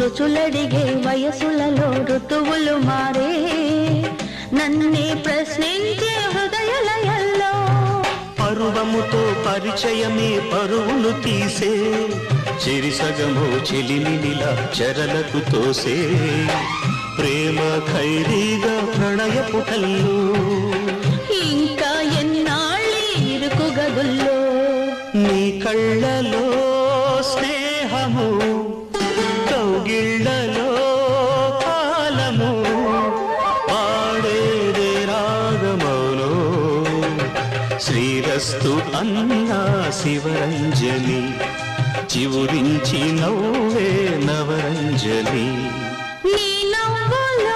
రుచులడిగే వయసులలో ఋతువులు మారే నన్నే ప్రశ్నించే హృదయలయల్లో పరువముతో పరిచయమే పరువును తీసే చెరిసగము చెలిమినిలా చెరలకు తోసే ప్రేమ ఖైరీగా ప్రణయపు కల్లు ఇంకా ఎన్నాళ్ళీ ఇరుకు గదుల్లో నీ కళ్ళలో స్నేహము కౌగిళ్ళలో కాలము పాడేదే రాగమౌను శ్రీరస్తు అన్నా శివరంజని చివురించి నవ్వే నవరంజని నీ నవ్వులో